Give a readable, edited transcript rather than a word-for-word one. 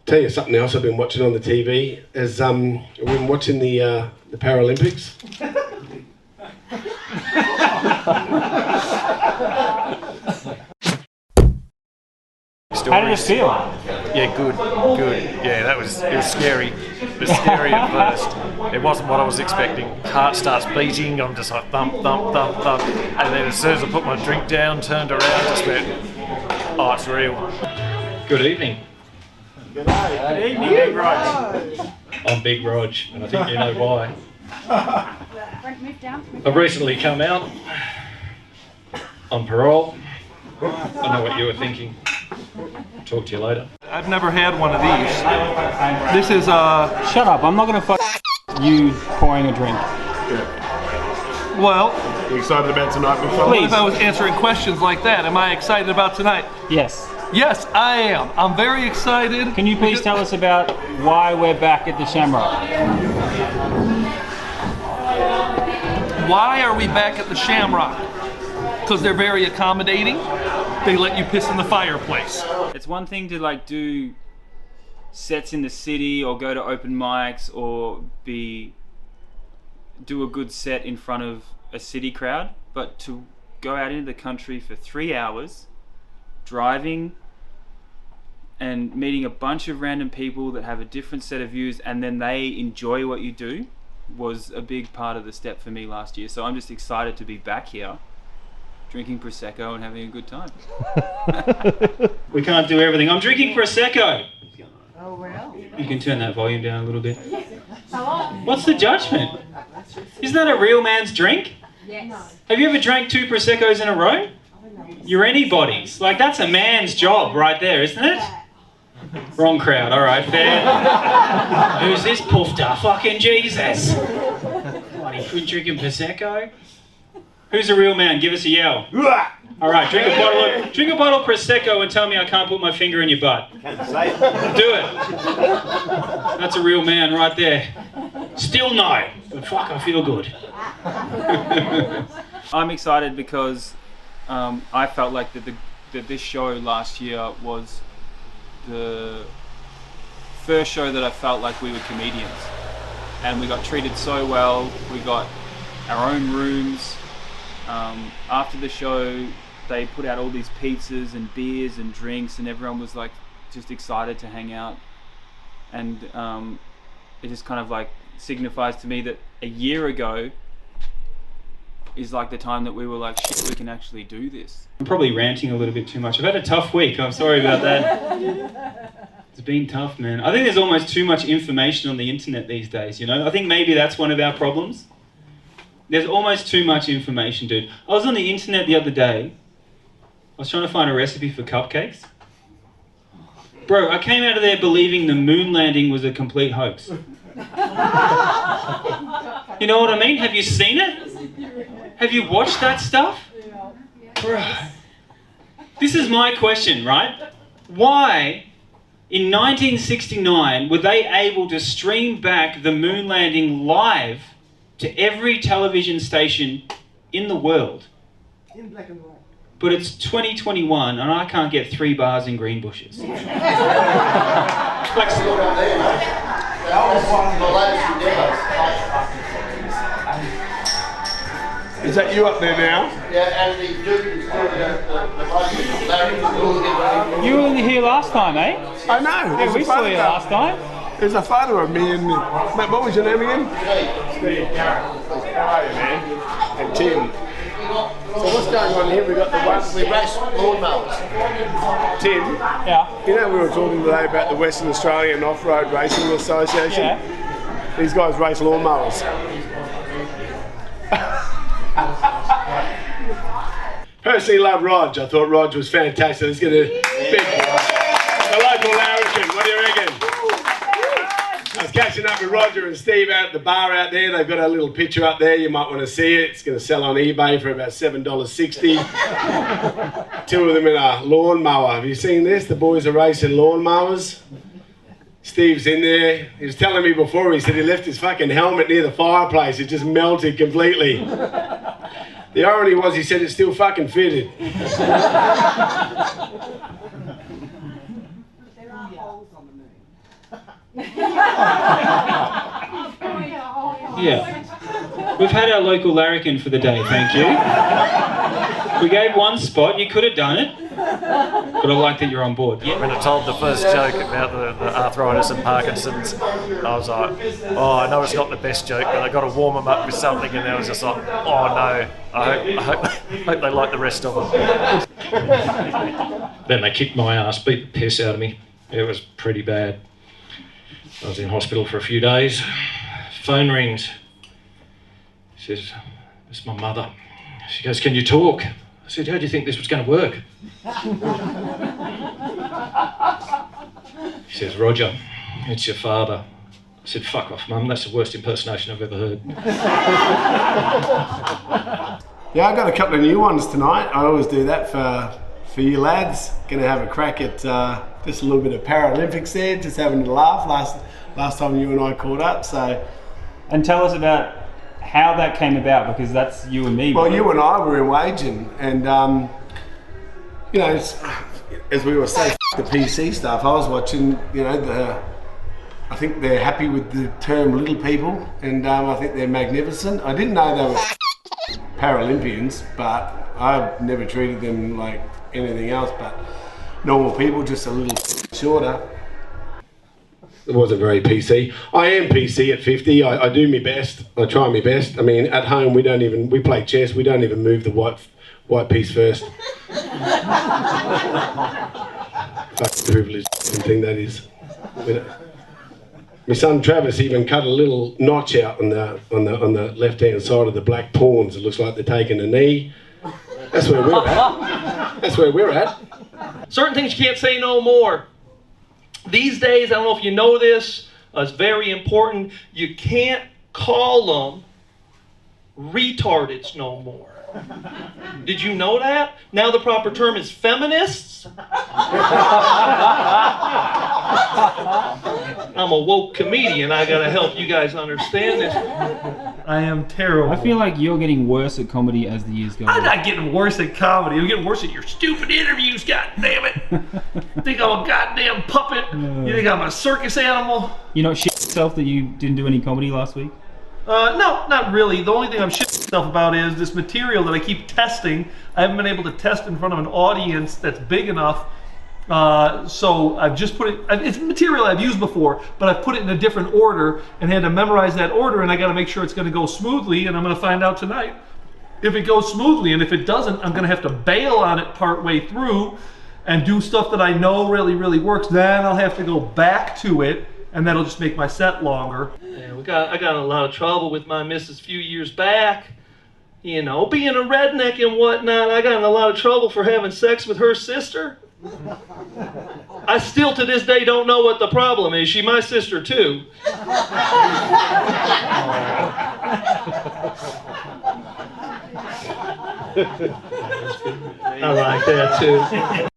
Tell you something else I've been watching on the TV is I've been watching the Paralympics. How did it feel? Yeah, good. Yeah, it was scary. It was scary at first. It wasn't what I was expecting. Heart starts beating. I'm just like thump, thump, thump, thump. And then as soon as I put my drink down, turned around, just went, oh, it's real. Good evening. Good evening, Big Rog. I'm Big Rog, and I think you know why. I've recently come out on parole. I know what you were thinking. Talk to you later. I've never had one of these. This is Shut up, I'm not gonna fuck you pouring a drink. well, You excited about tonight, big fella? Please. if I was answering questions like that, am I excited about tonight? Yes. Yes, I am. I'm very excited. Can you please tell us about why we're back at the Shamrock? Why are we back at the Shamrock? Because they're very accommodating. They let you piss in the fireplace. It's one thing to like do sets in the city or go to open mics or do a good set in front of a city crowd, but to go out into the country for 3 hours, driving and meeting a bunch of random people that have a different set of views and then they enjoy what you do was a big part of the step for me last year. So I'm just excited to be back here drinking Prosecco and having a good time. We can't do everything. I'm drinking Prosecco. Oh, well. You can turn that volume down a little bit. What's the judgment? Isn't that a real man's drink? Yes. Have you ever drank 2 Proseccos in a row? You're anybody's. Like, that's a man's job right there, isn't it? Wrong crowd, alright, fair. Who's this poofter? Fucking Jesus. Bloody quit drinking Prosecco. Who's a real man? Give us a yell. Alright, drink a bottle of Prosecco and tell me I can't put my finger in your butt. Do it. That's a real man right there. Still no. But fuck, I feel good. I'm excited because I felt like that this show last year was the first show that I felt like we were comedians. And we got treated so well. We got our own rooms. After the show, they put out all these pizzas and beers and drinks, and everyone was like just excited to hang out. And it just kind of like signifies to me that a year ago is like the time that we were like, shit, we can actually do this. I'm probably ranting a little bit too much. I've had a tough week. I'm sorry about that. It's been tough, man. I think there's almost too much information on the internet these days, you know? I think maybe that's one of our problems. There's almost too much information, dude. I was on the internet the other day. I was trying to find a recipe for cupcakes. Bro, I came out of there believing the moon landing was a complete hoax. You know what I mean? Have you seen it? Have you watched that stuff? Bro, this is my question, right? Why, in 1969, were they able to stream back the moon landing live to every television station in the world? In black and white. But it's 2021 and I can't get 3 bars in Greenbushes. Is that you up there now? Yeah, and the You were here last time, eh? I know. Yeah, we saw you last time. There's a photo of me and... Mate, what was your name again? Steve. How are you, man? And Tim. So what's going on here? We got the ones we race lawnmowers. Tim, Yeah. you know we were talking today about the Western Australian Off-Road Racing Association? Yeah. These guys race lawnmowers. Personally love Rog. I thought Rog was fantastic. Let's get a big... The local larrikin, what do you reckon? I was catching up with Roger and Steve out at the bar out there. They've got a little picture up there. You might want to see it. It's going to sell on eBay for about $7.60. 2 of them in a lawnmower. Have you seen this? The boys are racing lawnmowers. Steve's in there. He was telling me before, he said he left his fucking helmet near the fireplace. It just melted completely. The irony was he said it still fucking fitted. There are holes on the moon. Yeah. We've had our local larrikin for the day, thank you. We gave one spot, you could have done it, but I like that you're on board. When I told the first joke about the arthritis and Parkinson's, I was like, oh, I know it's not the best joke, but I got to warm them up with something, and I was just like, oh no, I hope they like the rest of them. Then they kicked my ass, beat the piss out of me. It was pretty bad. I was in hospital for a few days. Phone rings. She says, it's my mother. She goes, can you talk? I said, how do you think this was going to work? She says, Roger, it's your father. I said, fuck off, Mum, that's the worst impersonation I've ever heard. Yeah, I got a couple of new ones tonight. I always do that for you lads. Gonna have a crack at just a little bit of Paralympics there, just having a laugh. Last time you and I caught up, so. And tell us about how that came about, because that's you and me. Well, you and I were in waging, and you know, as we were saying, the PC stuff. I was watching, you know, I think they're happy with the term little people, and I think they're magnificent. I didn't know they were Paralympians, but I've never treated them like anything else but normal people, just a little shorter. It wasn't very PC. I am PC at 50. I do my best. I try my best. I mean, at home we play chess. We don't even move the white piece first. Fucking privileged thing that is. My son Travis even cut a little notch out on the left-hand side of the black pawns. It looks like they're taking a knee. That's where we're at. That's where we're at. Certain things you can't say no more. These days, I don't know if you know this, it's very important, you can't call them retardeds no more. Did you know that? Now the proper term is feminists. I'm a woke comedian, I gotta help you guys understand this. I am terrible. I feel like you're getting worse at comedy as the years go on. I'm not getting worse at comedy. I'm getting worse at your stupid interviews, goddammit. Think I'm a goddamn puppet? You think I'm a circus animal? You not shit yourself that you didn't do any comedy last week? No, not really. The only thing I'm shitting myself about is this material that I keep testing. I haven't been able to test in front of an audience that's big enough. So I've just put it, it's material I've used before, but I've put it in a different order and had to memorize that order, and I got to make sure it's going to go smoothly, and I'm going to find out tonight if it goes smoothly. And if it doesn't, I'm going to have to bail on it part way through and do stuff that I know really, really works. Then I'll have to go back to it, and that'll just make my set longer. Yeah, I got in a lot of trouble with my missus a few years back. You know, being a redneck and whatnot, I got in a lot of trouble for having sex with her sister. I still to this day don't know what the problem is. She's my sister too. I like that too.